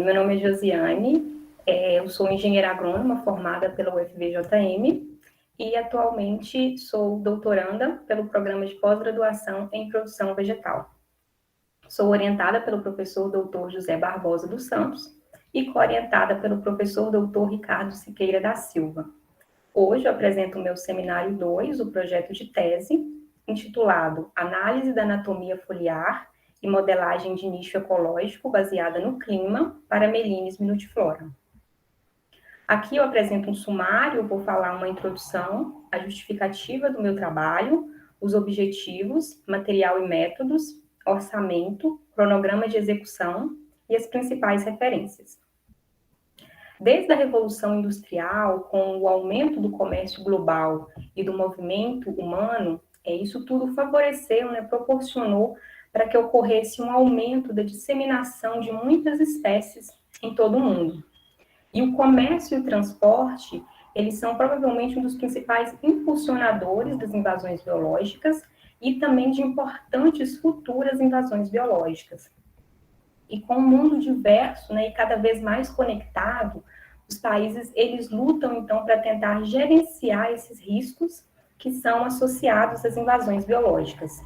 Meu nome é Josiane, eu sou engenheira agrônoma formada pela UFVJM e atualmente sou doutoranda pelo programa de pós-graduação em produção vegetal. Sou orientada pelo professor Dr. José Barbosa dos Santos e co-orientada pelo professor Dr. Ricardo Siqueira da Silva. Hoje eu apresento o meu seminário 2, o projeto de tese, intitulado Análise da anatomia foliar e modelagem de nicho ecológico baseada no clima para Melines minutiflora. Aqui eu apresento um sumário, vou falar uma introdução, a justificativa do meu trabalho, os objetivos, material e métodos, orçamento, cronograma de execução e as principais referências. Desde a Revolução Industrial, com o aumento do comércio global e do movimento humano, isso tudo favoreceu, proporcionou para que ocorresse um aumento da disseminação de muitas espécies em todo o mundo. E o comércio e o transporte, eles são provavelmente um dos principais impulsionadores das invasões biológicas e também de importantes futuras invasões biológicas. E com um mundo diverso, e cada vez mais conectado, os países, eles lutam, então, para tentar gerenciar esses riscos que são associados às invasões biológicas.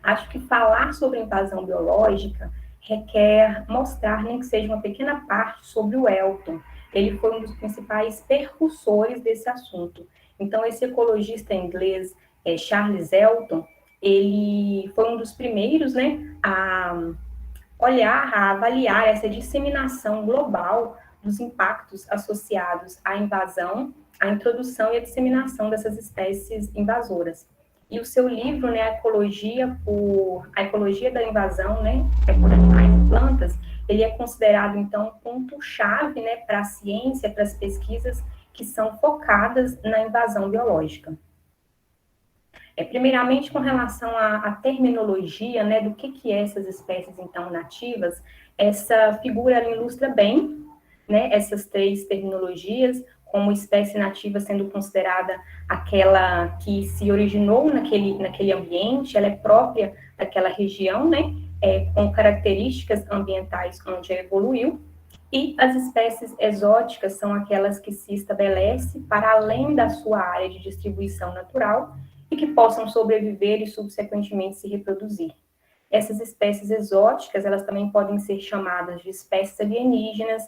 Acho que falar sobre invasão biológica requer mostrar, nem que seja uma pequena parte, sobre o Elton. Ele foi um dos principais percussores desse assunto. Então, esse ecologista inglês, Charles Elton, ele foi um dos primeiros, a olhar, a avaliar essa disseminação global dos impactos associados à invasão, à introdução e à disseminação dessas espécies invasoras. E o seu livro, a Ecologia da Invasão, por animais e plantas, ele é considerado, então, um ponto-chave, para a ciência, para as pesquisas que são focadas na invasão biológica. Primeiramente, com relação à terminologia, do que é essas espécies, então, nativas, essa figura ela ilustra bem, essas três terminologias, como espécie nativa sendo considerada aquela que se originou naquele ambiente, ela é própria daquela região, com características ambientais onde evoluiu, e as espécies exóticas são aquelas que se estabelecem para além da sua área de distribuição natural e que possam sobreviver e subsequentemente se reproduzir. Essas espécies exóticas, elas também podem ser chamadas de espécies alienígenas,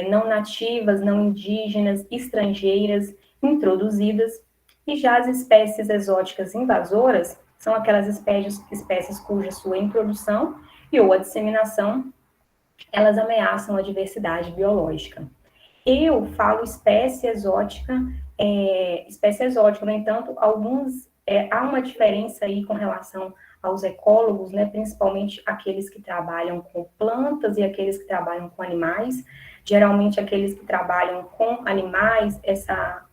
não nativas, não indígenas, estrangeiras, introduzidas, e já as espécies exóticas invasoras são aquelas espécies cuja sua introdução e ou a disseminação, elas ameaçam a diversidade biológica. Eu falo espécie exótica, no entanto, há uma diferença aí com relação aos ecólogos, principalmente aqueles que trabalham com plantas e aqueles que trabalham com animais. Geralmente, aqueles que trabalham com animais, essa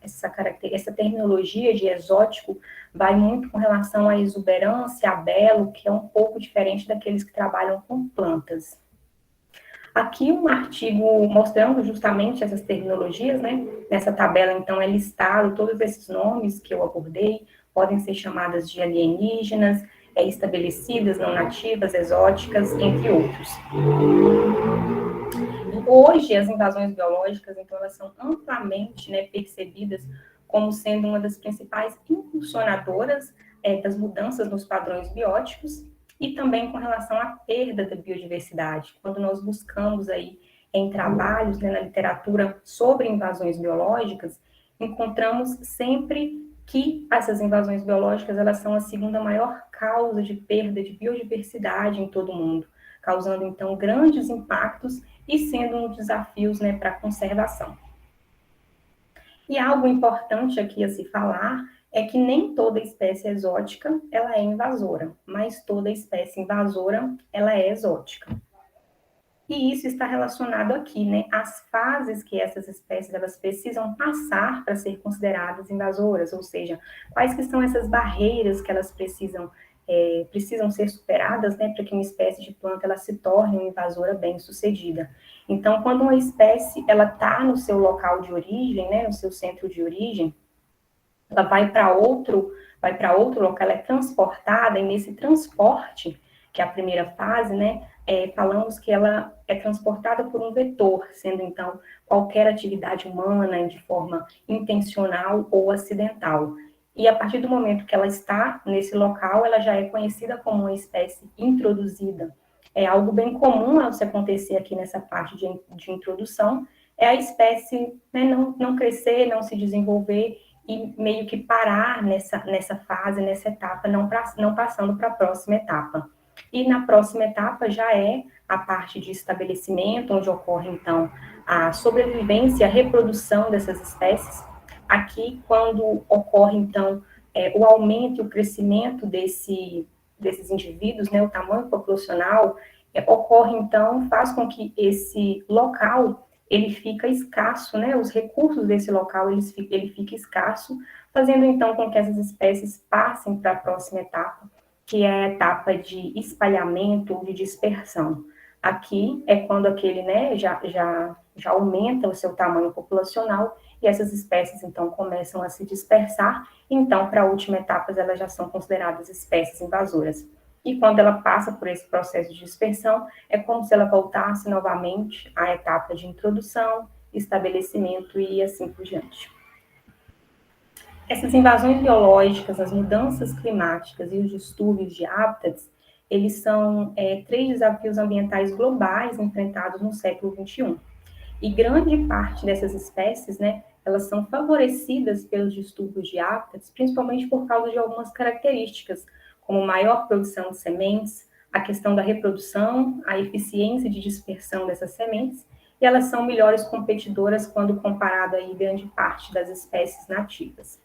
terminologia de exótico vai muito com relação à exuberância, a belo, que é um pouco diferente daqueles que trabalham com plantas. Aqui um artigo mostrando justamente essas terminologias, Nessa tabela, então, é listado todos esses nomes que eu abordei, podem ser chamadas de alienígenas, estabelecidas, não nativas, exóticas, entre outros. Hoje, as invasões biológicas, então, elas são amplamente percebidas como sendo uma das principais impulsionadoras das mudanças nos padrões bióticos e também com relação à perda da biodiversidade. Quando nós buscamos aí em trabalhos, na literatura sobre invasões biológicas, encontramos sempre que essas invasões biológicas, elas são a segunda maior causa de perda de biodiversidade em todo o mundo, causando, então, grandes impactos e sendo um desafio, para a conservação. E algo importante aqui a se falar é que nem toda espécie exótica, ela é invasora, mas toda espécie invasora, ela é exótica. E isso está relacionado aqui, às fases que essas espécies, elas precisam passar para ser consideradas invasoras, ou seja, quais que são essas barreiras que elas precisam ser superadas, para que uma espécie de planta, ela se torne uma invasora bem-sucedida. Então, quando uma espécie, ela está no seu local de origem, no seu centro de origem, ela vai para outro local, ela é transportada, e nesse transporte, que é a primeira fase, né, falamos que ela é transportada por um vetor, sendo então qualquer atividade humana de forma intencional ou acidental. E a partir do momento que ela está nesse local, ela já é conhecida como uma espécie introduzida. É algo bem comum a se acontecer aqui nessa parte de introdução, é a espécie, né, não crescer, não se desenvolver e meio que parar nessa fase, nessa etapa, não passando para a próxima etapa. E na próxima etapa já é a parte de estabelecimento, onde ocorre, então, a sobrevivência, a reprodução dessas espécies. Aqui, quando ocorre, então, o aumento e o crescimento desses indivíduos, né, o tamanho populacional, ocorre, então, faz com que esse local ele fica escasso, né? Os recursos desse local ele fica escasso, fazendo então com que essas espécies passem para a próxima etapa, que é a etapa de espalhamento ou de dispersão. Aqui é quando aquele, né, já aumenta o seu tamanho populacional e essas espécies então começam a se dispersar. Então, para a última etapa, elas já são consideradas espécies invasoras. E quando ela passa por esse processo de dispersão, é como se ela voltasse novamente à etapa de introdução, estabelecimento e assim por diante. Essas invasões biológicas, as mudanças climáticas e os distúrbios de hábitats, eles são 3 desafios ambientais globais enfrentados no século XXI. E grande parte dessas espécies, né, elas são favorecidas pelos distúrbios de hábitats, principalmente por causa de algumas características, como maior produção de sementes, a questão da reprodução, a eficiência de dispersão dessas sementes, e elas são melhores competidoras quando comparado aí grande parte das espécies nativas.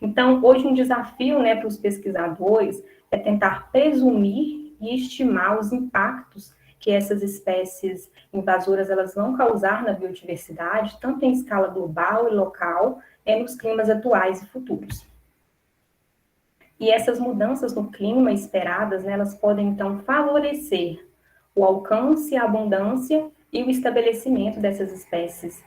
Então, hoje um desafio, né, para os pesquisadores é tentar presumir e estimar os impactos que essas espécies invasoras elas vão causar na biodiversidade, tanto em escala global e local, nos climas atuais e futuros. E essas mudanças no clima esperadas, né, elas podem, então, favorecer o alcance, a abundância e o estabelecimento dessas espécies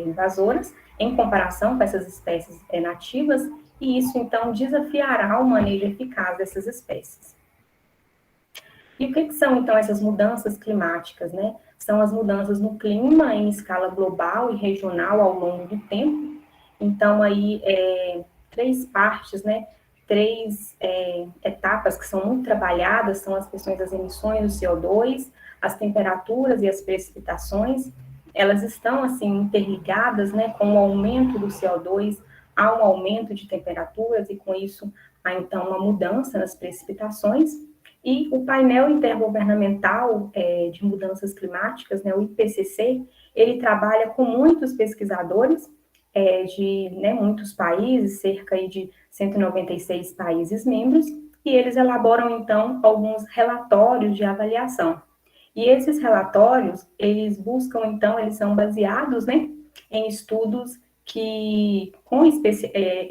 invasoras, em comparação com essas espécies nativas, e isso, então, desafiará o manejo eficaz dessas espécies. E o que são, então, essas mudanças climáticas, né? São as mudanças no clima em escala global e regional ao longo do tempo. Então, aí, 3 partes, né? 3 etapas que são muito trabalhadas, são as questões das emissões do CO2, as temperaturas e as precipitações. Elas estão, assim, interligadas, né? Com o aumento do CO2, há um aumento de temperaturas e, com isso, há, então, uma mudança nas precipitações. E o painel intergovernamental de mudanças climáticas, né, o IPCC, ele trabalha com muitos pesquisadores de muitos países, cerca de 196 países membros, e eles elaboram, então, alguns relatórios de avaliação. E esses relatórios, eles buscam, então, eles são baseados, né, em estudos com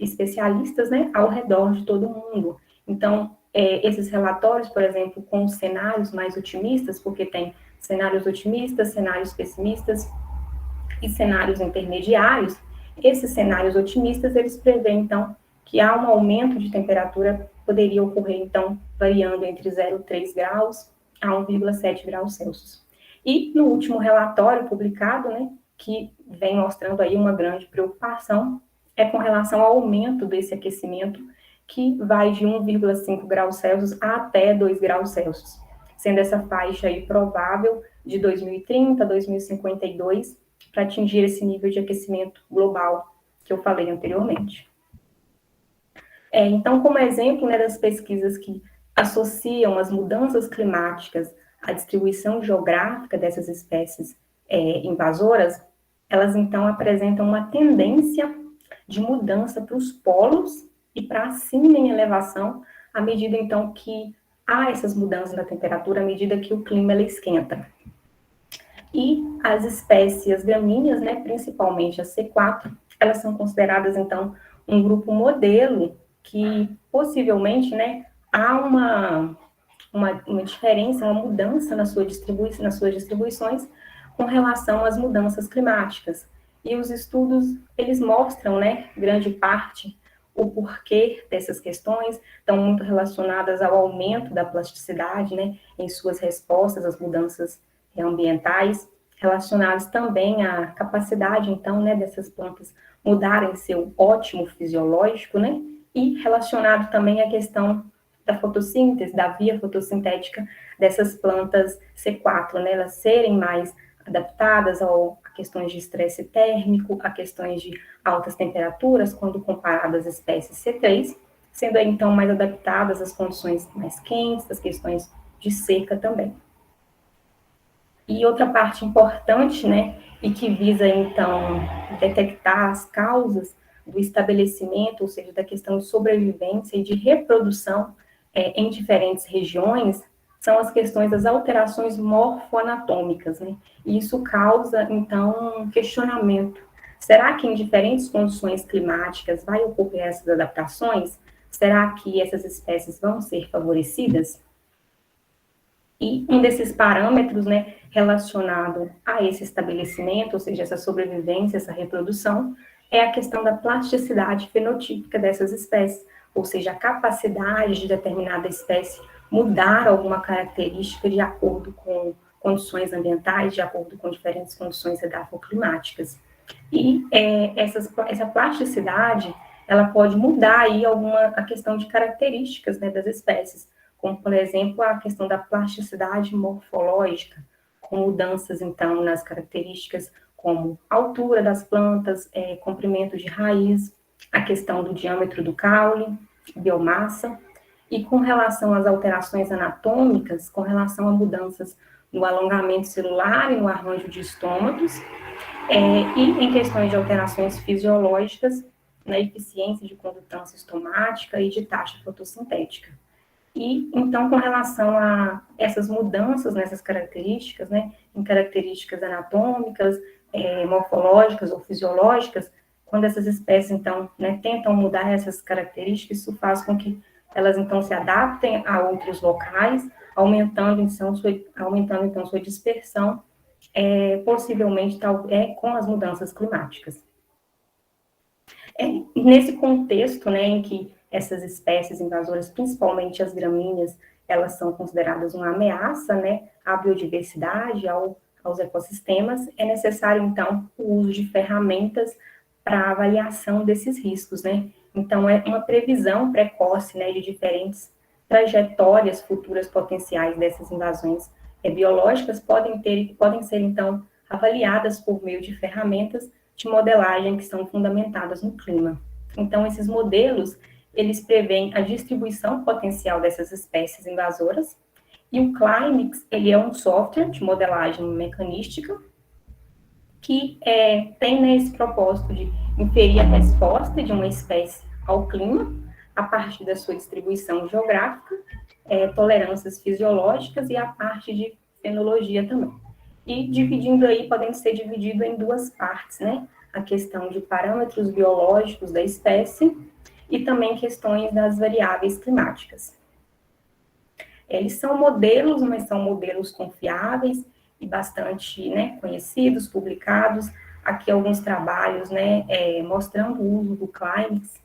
especialistas, né, ao redor de todo o mundo. Então, esses relatórios, por exemplo, com cenários mais otimistas, porque tem cenários otimistas, cenários pessimistas e cenários intermediários. Esses cenários otimistas, eles prevêem, então, que há um aumento de temperatura, poderia ocorrer, então, variando entre 0,3 graus a 1,7 graus Celsius. E no último relatório publicado, né, que vem mostrando aí uma grande preocupação, é com relação ao aumento desse aquecimento, que vai de 1,5 graus Celsius até 2 graus Celsius, sendo essa faixa aí provável de 2030 a 2052 para atingir esse nível de aquecimento global que eu falei anteriormente. Então, como exemplo, né, das pesquisas que associam as mudanças climáticas à distribuição geográfica dessas espécies invasoras, elas então apresentam uma tendência de mudança para os polos e para cima em elevação, à medida, então, que há essas mudanças na temperatura, à medida que o clima ele esquenta. E as espécies gramíneas, né, principalmente a C4, elas são consideradas, então, um grupo modelo que, possivelmente, né, há uma diferença, uma mudança nas suas distribuições com relação às mudanças climáticas. E os estudos, eles mostram, né, grande parte, o porquê dessas questões, estão muito relacionadas ao aumento da plasticidade, né, em suas respostas às mudanças ambientais, relacionadas também à capacidade, então, né, dessas plantas mudarem seu ótimo fisiológico, né, e relacionado também à questão da fotossíntese, da via fotossintética dessas plantas C4, né, elas serem mais adaptadas a questões de estresse térmico, a questões de altas temperaturas, quando comparadas às espécies C3, sendo aí, então, mais adaptadas às condições mais quentes, às questões de seca também. E outra parte importante, né, e que visa, então, detectar as causas do estabelecimento, ou seja, da questão de sobrevivência e de reprodução em diferentes regiões, são as questões das alterações morfoanatômicas, né? E isso causa, então, um questionamento. Será que em diferentes condições climáticas vai ocorrer essas adaptações? Será que essas espécies vão ser favorecidas? E um desses parâmetros, né, relacionado a esse estabelecimento, ou seja, essa sobrevivência, essa reprodução, é a questão da plasticidade fenotípica dessas espécies, ou seja, a capacidade de determinada espécie mudar alguma característica de acordo com condições ambientais, de acordo com diferentes condições edafoclimáticas. E essa plasticidade, ela pode mudar aí a questão de características, né, das espécies, como, por exemplo, a questão da plasticidade morfológica, com mudanças, então, nas características como altura das plantas, comprimento de raiz, a questão do diâmetro do caule, biomassa, e com relação às alterações anatômicas, com relação a mudanças no alongamento celular e no arranjo de estômatos, e em questões de alterações fisiológicas, na eficiência de condutância estomática e de taxa fotossintética. E, então, com relação a essas mudanças nessas características, né, em características anatômicas, morfológicas ou fisiológicas, quando essas espécies, então, né, tentam mudar essas características, isso faz com que elas, então, se adaptem a outros locais, aumentando, então, sua dispersão, possivelmente, com as mudanças climáticas. Nesse contexto, né, em que essas espécies invasoras, principalmente as gramíneas, elas são consideradas uma ameaça, né, à biodiversidade, aos ecossistemas, é necessário, então, o uso de ferramentas para avaliação desses riscos, né? Então, é uma previsão precoce, né, de diferentes trajetórias futuras potenciais dessas invasões biológicas podem ser, então, avaliadas por meio de ferramentas de modelagem que são fundamentadas no clima. Então, esses modelos, eles preveem a distribuição potencial dessas espécies invasoras, e o Climix, ele é um software de modelagem mecanística que tem, né, esse propósito de inferir a resposta de uma espécie ao clima a partir da sua distribuição geográfica, tolerâncias fisiológicas e a parte de fenologia também. E dividindo aí, podem ser dividido em duas partes, né? A questão de parâmetros biológicos da espécie e também questões das variáveis climáticas. Eles são modelos, mas são modelos confiáveis e bastante, né, conhecidos, publicados. Aqui alguns trabalhos, né, mostrando o uso do Climix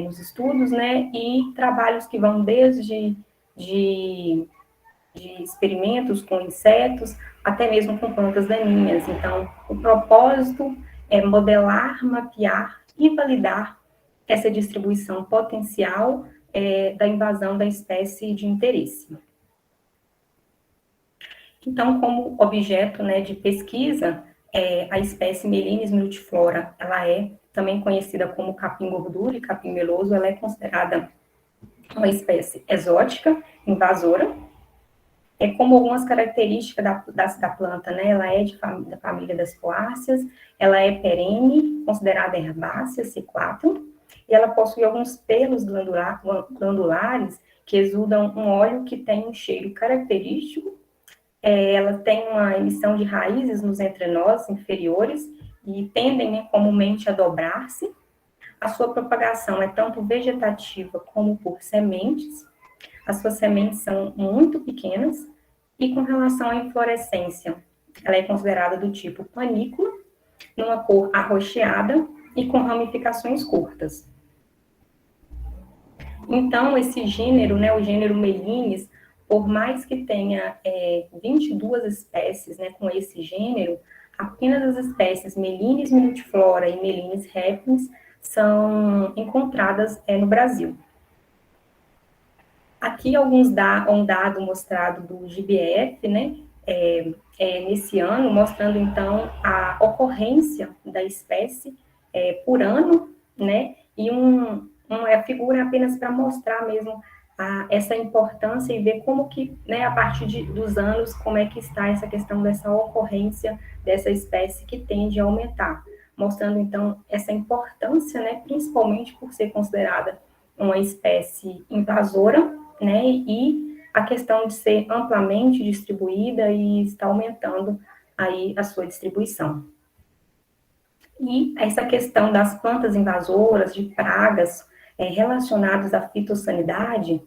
nos estudos, né, e trabalhos que vão desde de experimentos com insetos, até mesmo com plantas daninhas. Então, o propósito é modelar, mapear e validar essa distribuição potencial da invasão da espécie de interesse. Então, como objeto, né, de pesquisa, a espécie Melinis multiflora, ela é também conhecida como capim-gordura e capim-meloso, ela é considerada uma espécie exótica, invasora, como algumas características da planta, né? Ela é da família das poáceas, ela é perene, considerada herbácea, C4, e ela possui alguns pelos glandulares que exudam um óleo que tem um cheiro característico. Ela tem uma emissão de raízes nos entrenós inferiores e tendem, né, comumente a dobrar-se. A sua propagação é tanto vegetativa como por sementes. As suas sementes são muito pequenas. E com relação à inflorescência, ela é considerada do tipo panícula, numa cor arroxeada e com ramificações curtas. Então, esse gênero, né, o gênero Melinis, por mais que tenha 22 espécies, né, com esse gênero, apenas as espécies Melinis minutiflora e Melinis repens são encontradas no Brasil. Aqui um dado mostrado do GBF, né, nesse ano, mostrando então a ocorrência da espécie por ano, né, e uma figura apenas para mostrar mesmo essa importância e ver como que, né, a partir dos anos, como é que está essa questão dessa ocorrência dessa espécie que tende a aumentar, mostrando então essa importância, né, principalmente por ser considerada uma espécie invasora, né, e a questão de ser amplamente distribuída e está aumentando aí a sua distribuição. E essa questão das plantas invasoras, de pragas relacionadas à fitossanidade,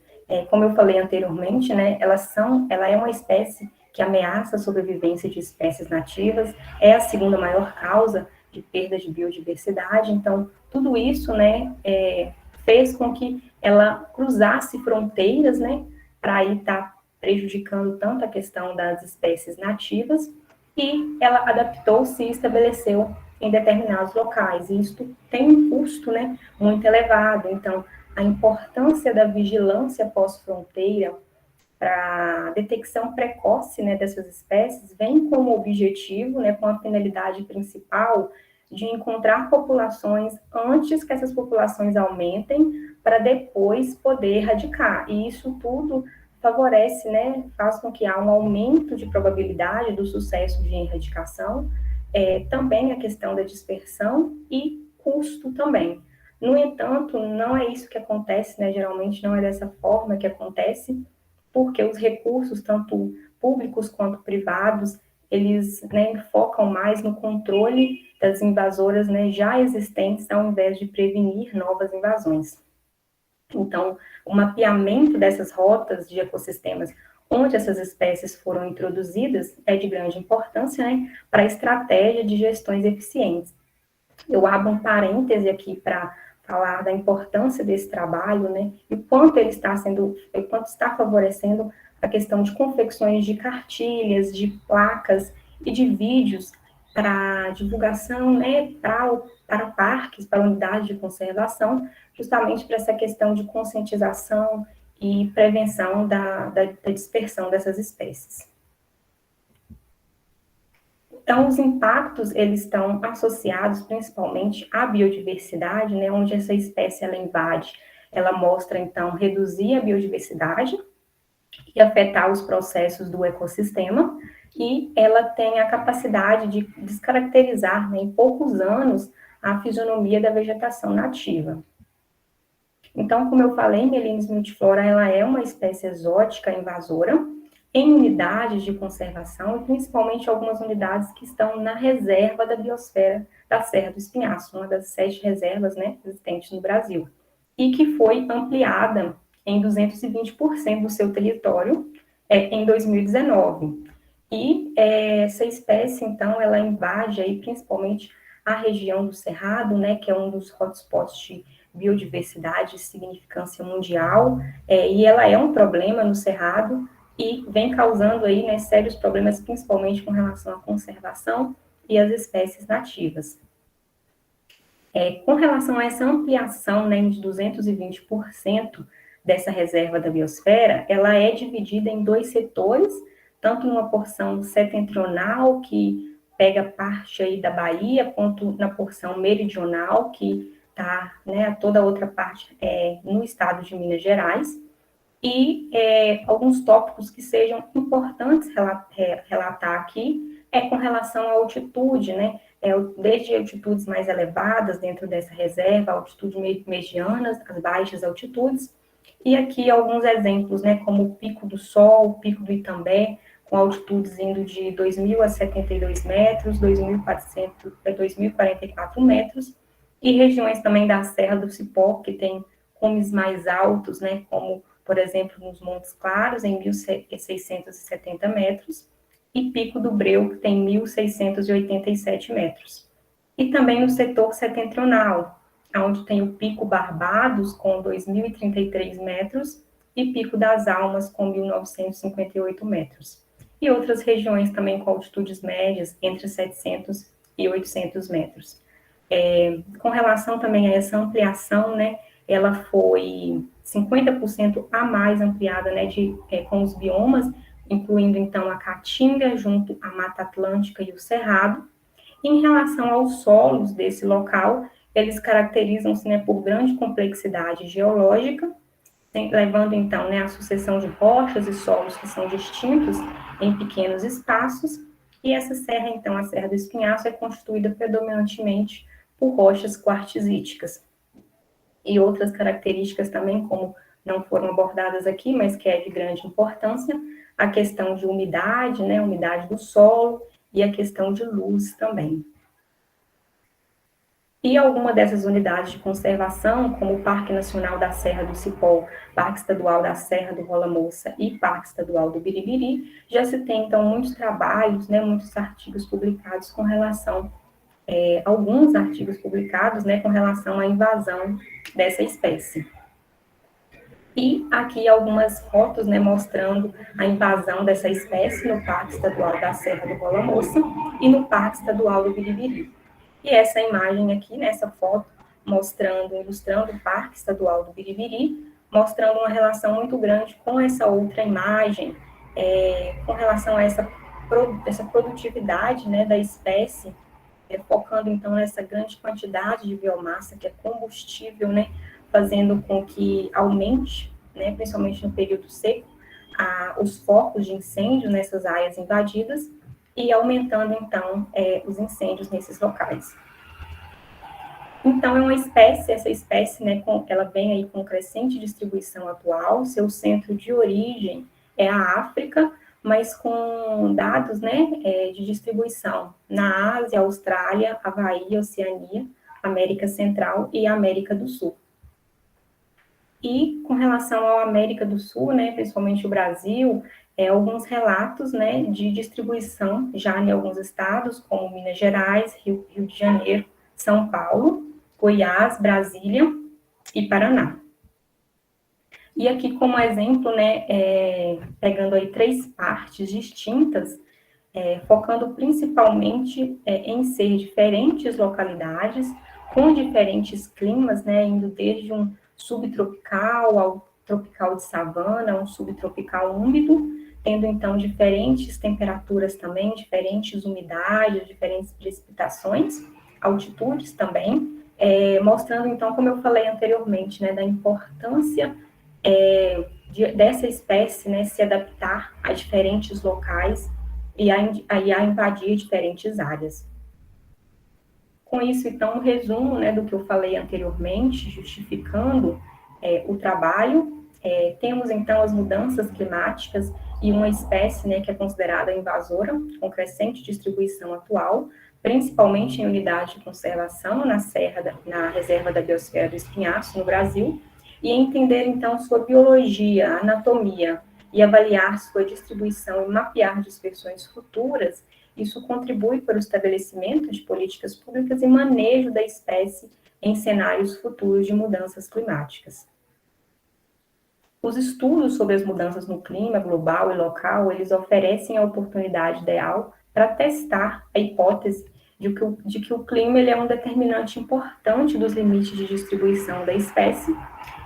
como eu falei anteriormente, né, ela é uma espécie que ameaça a sobrevivência de espécies nativas, é a segunda maior causa de perda de biodiversidade, então tudo isso, né, fez com que ela cruzasse fronteiras, né, para aí estar prejudicando tanto a questão das espécies nativas, e ela adaptou-se e estabeleceu em determinados locais, e isso tem um custo, né, muito elevado. Então, a importância da vigilância pós-fronteira para a detecção precoce, né, dessas espécies vem como objetivo, né, com a finalidade principal de encontrar populações antes que essas populações aumentem, para depois poder erradicar. E isso tudo favorece, né, faz com que há um aumento de probabilidade do sucesso de erradicação, também a questão da dispersão e custo também. No entanto, não é isso que acontece, né, geralmente não é dessa forma que acontece, porque os recursos, tanto públicos quanto privados, eles, né, focam mais no controle das invasoras, né, já existentes, ao invés de prevenir novas invasões. Então, o mapeamento dessas rotas de ecossistemas onde essas espécies foram introduzidas é de grande importância, né, para a estratégia de gestões eficientes. Eu abro um parêntese aqui para falar da importância desse trabalho, né, e o quanto ele está sendo, o quanto está favorecendo a questão de confecções de cartilhas, de placas e de vídeos para divulgação, né, para parques, para unidades de conservação, justamente para essa questão de conscientização e prevenção da dispersão dessas espécies. Então, os impactos, eles estão associados principalmente à biodiversidade, né, onde essa espécie, ela invade, ela mostra, então, reduzir a biodiversidade e afetar os processos do ecossistema, e ela tem a capacidade de descaracterizar, né, em poucos anos, a fisionomia da vegetação nativa. Então, como eu falei, Melinis multiflora, ela é uma espécie exótica invasora, em unidades de conservação, e principalmente algumas unidades que estão na reserva da biosfera da Serra do Espinhaço, uma das 7 reservas, né, existentes no Brasil, e que foi ampliada em 220% do seu território em 2019. E essa espécie, então, ela invade aí principalmente a região do Cerrado, né, que é um dos hotspots de biodiversidade de significância mundial, e ela é um problema no Cerrado, e vem causando aí, né, sérios problemas, principalmente com relação à conservação e às espécies nativas. Com relação a essa ampliação, né, de 220% dessa reserva da biosfera, ela é dividida em 2 setores, tanto numa porção setentrional, que pega parte aí da Bahia, quanto na porção meridional, que está, né, toda a outra parte no estado de Minas Gerais, e alguns tópicos que sejam importantes relatar aqui com relação à altitude, né? Desde altitudes mais elevadas dentro dessa reserva, altitudes medianas, as baixas altitudes, e aqui alguns exemplos, né? Como o Pico do Sol, o Pico do Itambé, com altitudes indo de 2.000 a 72 metros, 2.400 a 2.044 metros, e regiões também da Serra do Cipó, que tem cumes mais altos, né? Como por exemplo, nos Montes Claros, em 1.670 metros, e Pico do Breu, que tem 1.687 metros. E também no setor setentrional, onde tem o Pico Barbados, com 2.033 metros, e Pico das Almas, com 1.958 metros. E outras regiões também com altitudes médias, entre 700 e 800 metros. Com relação também a essa ampliação, né, ela foi 50% a mais ampliada, né, com os biomas, incluindo, então, a Caatinga, junto à Mata Atlântica e o Cerrado. Em relação aos solos desse local, eles caracterizam-se, né, por grande complexidade geológica, levando, então, né, a sucessão de rochas e solos que são distintos em pequenos espaços, e essa serra, então, a Serra do Espinhaço, é constituída predominantemente por rochas quartzíticas. E outras características também, como não foram abordadas aqui, mas que é de grande importância, a questão de umidade, né, umidade do solo, e a questão de luz também. E alguma dessas unidades de conservação, como o Parque Nacional da Serra do Cipó, Parque Estadual da Serra do Rola Moça e Parque Estadual do Biribiri, já se tem, então, muitos trabalhos, né, muitos artigos publicados com relação, alguns artigos publicados, né, com relação à invasão dessa espécie. E aqui algumas fotos, né, mostrando a invasão dessa espécie no Parque Estadual da Serra do Rola Moça e no Parque Estadual do Biribiri. E essa imagem aqui, nessa foto, ilustrando o Parque Estadual do Biribiri, mostrando uma relação muito grande com essa outra imagem, com relação a essa produtividade, né, da espécie, focando, então, nessa grande quantidade de biomassa, que é combustível, né, fazendo com que aumente, né, principalmente no período seco, os focos de incêndio nessas áreas invadidas, e aumentando, então, os incêndios nesses locais. Então, é uma espécie, essa espécie, né, ela vem aí com crescente distribuição atual, seu centro de origem é a África, mas com dados, né, de distribuição na Ásia, Austrália, Havaí, Oceania, América Central e América do Sul. E com relação à América do Sul, né, principalmente o Brasil, alguns relatos, né, de distribuição já em alguns estados, como Minas Gerais, Rio de Janeiro, São Paulo, Goiás, Brasília e Paraná. E aqui como exemplo, né, pegando aí 3 partes distintas, focando principalmente em ser diferentes localidades, com diferentes climas, né, indo desde um subtropical ao tropical de savana, um subtropical úmido, tendo então diferentes temperaturas também, diferentes umidades, diferentes precipitações, altitudes também, mostrando então, como eu falei anteriormente, né, da importância dessa espécie, né, se adaptar a diferentes locais e a invadir diferentes áreas. Com isso, então, um resumo, né, do que eu falei anteriormente, justificando o trabalho, temos, então, as mudanças climáticas e uma espécie, né, que é considerada invasora, com crescente distribuição atual, principalmente em unidade de conservação na Reserva da Biosfera do Espinhaço, no Brasil, e entender, então, sua biologia, anatomia, e avaliar sua distribuição e mapear dispersões futuras, isso contribui para o estabelecimento de políticas públicas e manejo da espécie em cenários futuros de mudanças climáticas. Os estudos sobre as mudanças no clima global e local, eles oferecem a oportunidade ideal para testar a hipótese de que o clima ele é um determinante importante dos limites de distribuição da espécie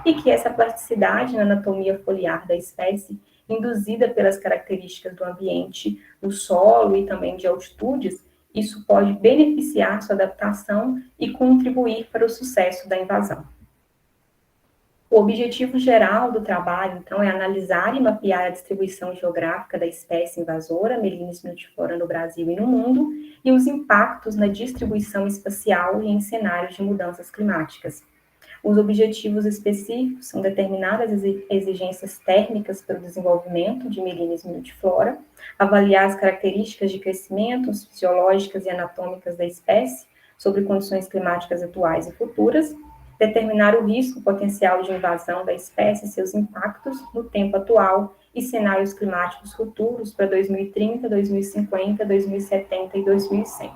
e que essa plasticidade na anatomia foliar da espécie, induzida pelas características do ambiente, do solo e também de altitudes, isso pode beneficiar sua adaptação e contribuir para o sucesso da invasão. O objetivo geral do trabalho, então, é analisar e mapear a distribuição geográfica da espécie invasora, Melinis nudiflora, no Brasil e no mundo, e os impactos na distribuição espacial e em cenários de mudanças climáticas. Os objetivos específicos são determinar as exigências térmicas para o desenvolvimento de Melinis nudiflora, avaliar as características de crescimento fisiológicas e anatômicas da espécie sobre condições climáticas atuais e futuras, determinar o risco potencial de invasão da espécie e seus impactos no tempo atual e cenários climáticos futuros para 2030, 2050, 2070 e 2100.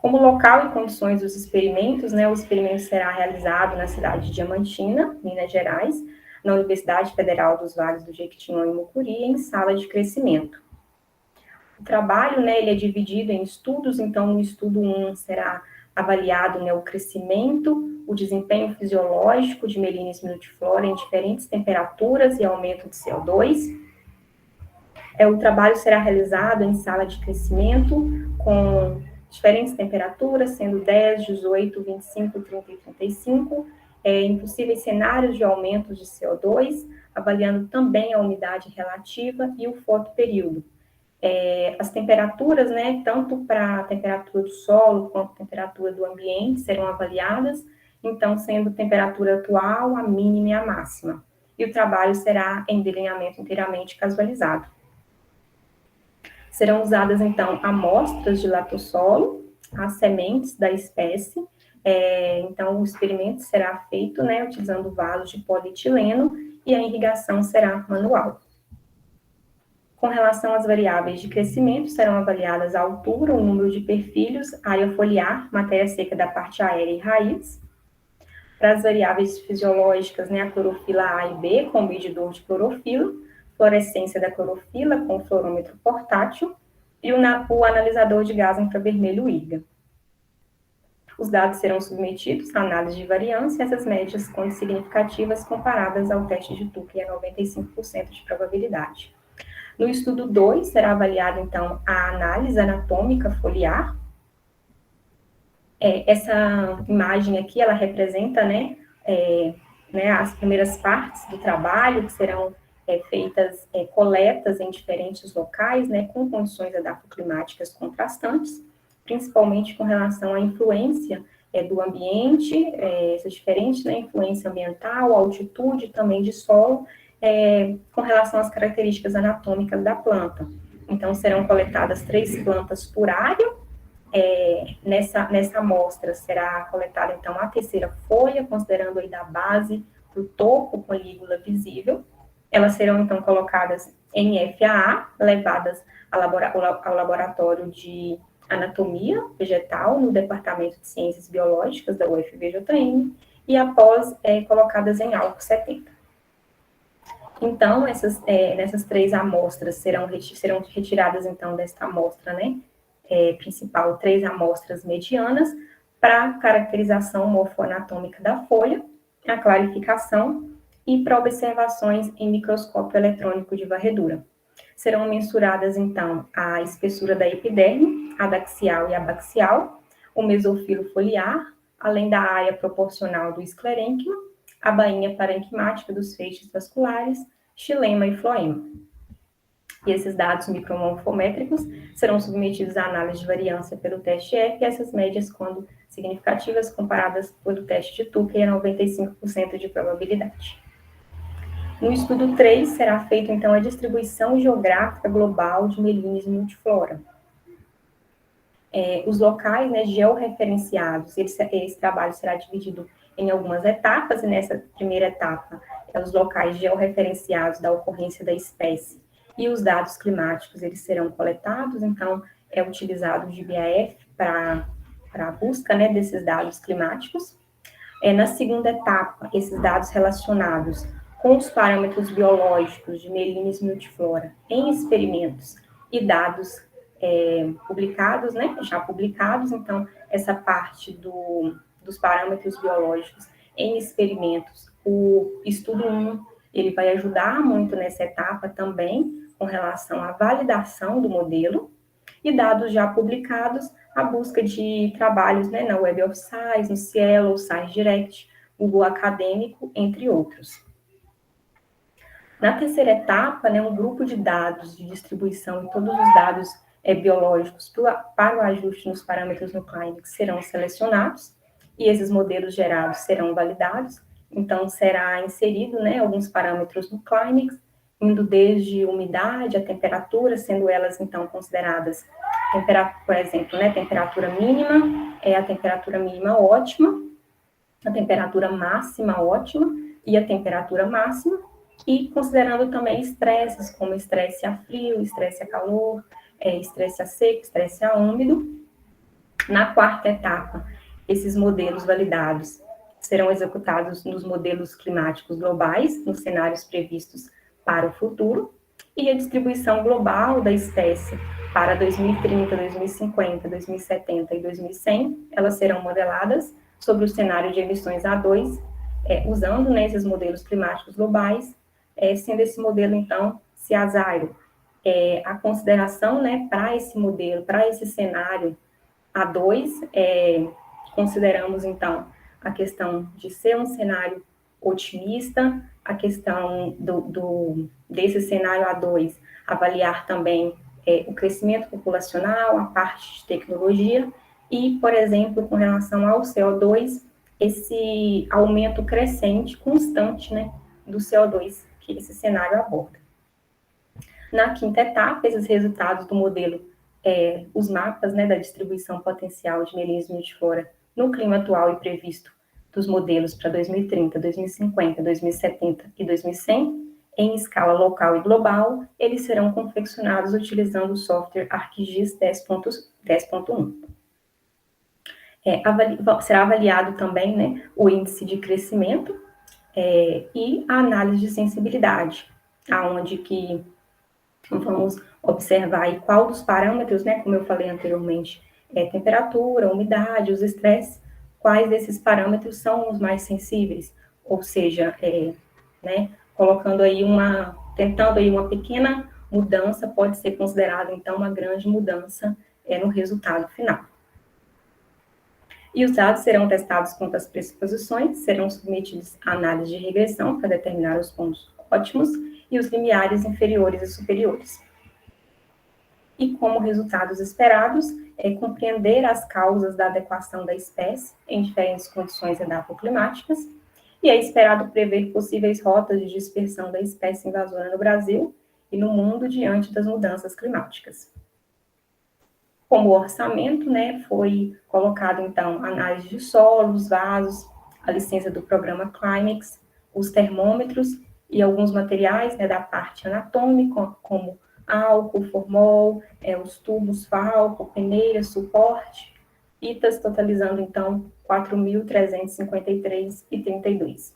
Como local e condições dos experimentos, né, o experimento será realizado na cidade de Diamantina, Minas Gerais, na Universidade Federal dos Vales do Jequitinhonha e Mucuri, em sala de crescimento. O trabalho, né, ele é dividido em estudos, então no estudo 1 será avaliado, né, o crescimento, o desempenho fisiológico de Melinis multiflora em diferentes temperaturas e aumento de CO2. O trabalho será realizado em sala de crescimento com diferentes temperaturas, sendo 10, 18, 25, 30 e 35, em possíveis cenários de aumento de CO2, avaliando também a umidade relativa e o fotoperíodo. As temperaturas, né, tanto para a temperatura do solo quanto a temperatura do ambiente serão avaliadas, então sendo temperatura atual, a mínima e a máxima. E o trabalho será em delineamento inteiramente casualizado. Serão usadas, então, amostras de latossolo, as sementes da espécie. Então, o experimento será feito, né, utilizando vasos de polietileno e a irrigação será manual. Com relação às variáveis de crescimento, serão avaliadas a altura, o número de perfilhos, área foliar, matéria seca da parte aérea e raiz. Para as variáveis fisiológicas, né, a clorofila A e B com medidor de clorofila, fluorescência da clorofila com fluorômetro portátil e o analisador de gás infravermelho IGA. Os dados serão submetidos à análise de variância, essas médias quando significativas comparadas ao teste de Tucker e a 95% de probabilidade. No estudo 2, será avaliada, então, a análise anatômica foliar. Essa imagem aqui, ela representa, né, as primeiras partes do trabalho, que serão feitas coletas em diferentes locais, né, com condições edafoclimáticas contrastantes, principalmente com relação à influência do ambiente, essas diferentes, né, influência ambiental, altitude, também de solo, com relação às características anatômicas da planta. Então, serão coletadas 3 plantas por área. Nessa amostra será coletada, então, a terceira folha, considerando aí da base para o topo com a lígula visível. Elas serão, então, colocadas em FAA, levadas ao laboratório de anatomia vegetal, no Departamento de Ciências Biológicas da UFVJM, e após colocadas em álcool 70. Então, nessas 3 amostras serão retiradas, então, desta amostra, né, principal, 3 amostras medianas para caracterização morfoanatômica da folha, a clarificação e para observações em microscópio eletrônico de varredura. Serão mensuradas, então, a espessura da epiderme, a daxial e a abaxial, o mesofilo foliar, além da área proporcional do esclerênquima, a bainha parenquimática dos feixes vasculares, xilema e floema. E esses dados micromorfométricos serão submetidos à análise de variância pelo teste F, e essas médias, quando significativas, comparadas pelo teste de Tucker, a 95% de probabilidade. No estudo 3, será feita, então, a distribuição geográfica global de Melinis multiflora. Os locais, né, georreferenciados, esse trabalho será dividido em algumas etapas, e nessa primeira etapa, os locais georreferenciados da ocorrência da espécie e os dados climáticos, eles serão coletados, então, é utilizado o GBAF para a busca, né, desses dados climáticos. Na segunda etapa, esses dados relacionados com os parâmetros biológicos de Melinis multiflora em experimentos e dados publicados, né, já publicados, então, essa parte dos parâmetros biológicos em experimentos, o estudo 1, ele vai ajudar muito nessa etapa também, com relação à validação do modelo, e dados já publicados, a busca de trabalhos, né, na Web of Science, no Cielo, Science Direct, Google Acadêmico, entre outros. Na terceira etapa, né, um grupo de dados de distribuição de todos os dados biológicos para o ajuste nos parâmetros nucleicos serão selecionados, e esses modelos gerados serão validados. Então, será inserido, né, alguns parâmetros nucleicos, indo desde umidade a temperatura, sendo elas, então, consideradas, por exemplo, né, temperatura mínima, a temperatura mínima ótima, a temperatura máxima ótima e a temperatura máxima, e considerando também estresses, como estresse a frio, estresse a calor, estresse a seco, estresse a úmido. Na quarta etapa, esses modelos validados serão executados nos modelos climáticos globais, nos cenários previstos para o futuro, e a distribuição global da espécie para 2030, 2050, 2070 e 2100, elas serão modeladas sobre o cenário de emissões A2, usando, né, esses modelos climáticos globais, sendo esse modelo, então, CIAZAIRO, a consideração, né, para esse modelo, para esse cenário A2, consideramos, então, a questão de ser um cenário otimista, a questão desse cenário A2, avaliar também o crescimento populacional, a parte de tecnologia, e, por exemplo, com relação ao CO2, esse aumento crescente, constante, né, do CO2 que esse cenário aborda. Na quinta etapa, esses resultados do modelo, os mapas, né, da distribuição potencial de Melinhos multiflora no clima atual e previsto dos modelos para 2030, 2050, 2070 e 2100, em escala local e global, eles serão confeccionados utilizando o software ArcGIS 10.1. Será avaliado também, né, o índice de crescimento e a análise de sensibilidade, aonde que vamos observar aí qual dos parâmetros, né, como eu falei anteriormente, temperatura, umidade, os estresses, quais desses parâmetros são os mais sensíveis, ou seja, né, tentando aí uma pequena mudança, pode ser considerada, então, uma grande mudança no resultado final. E os dados serão testados contra as pressuposições, serão submetidos à análise de regressão para determinar os pontos ótimos e os limiares inferiores e superiores. E como resultados esperados, compreender as causas da adequação da espécie em diferentes condições edapoclimáticas, e é esperado prever possíveis rotas de dispersão da espécie invasora no Brasil e no mundo diante das mudanças climáticas. Como orçamento, né, foi colocado, então, análise de solos, vasos, a licença do programa Climax, os termômetros e alguns materiais, né, da parte anatômica, como álcool, formol, os tubos Falco, peneiras, suporte, itas totalizando, então, 4.353,32.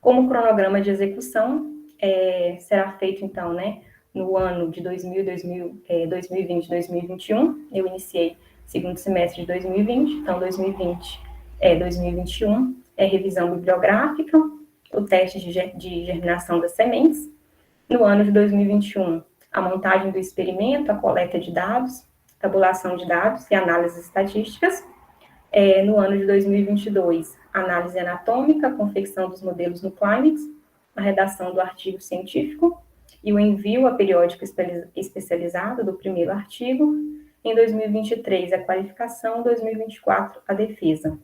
Como cronograma de execução, será feito, então, né, no ano de 2020, 2021, eu iniciei segundo semestre de 2020, então 2020, 2021, revisão bibliográfica, o teste de germinação das sementes. No ano de 2021, a montagem do experimento, a coleta de dados, tabulação de dados e análises estatísticas. No ano de 2022, análise anatômica, confecção dos modelos no Climax, a redação do artigo científico e o envio a periódico especializado do primeiro artigo. Em 2023, a qualificação, 2024, a defesa.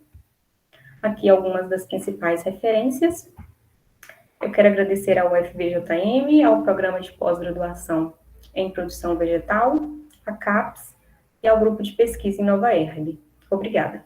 Aqui algumas das principais referências. Eu quero agradecer ao UFVJM, ao Programa de Pós-Graduação em Produção Vegetal, à CAPES e ao Grupo de Pesquisa em Nova Erb. Obrigada.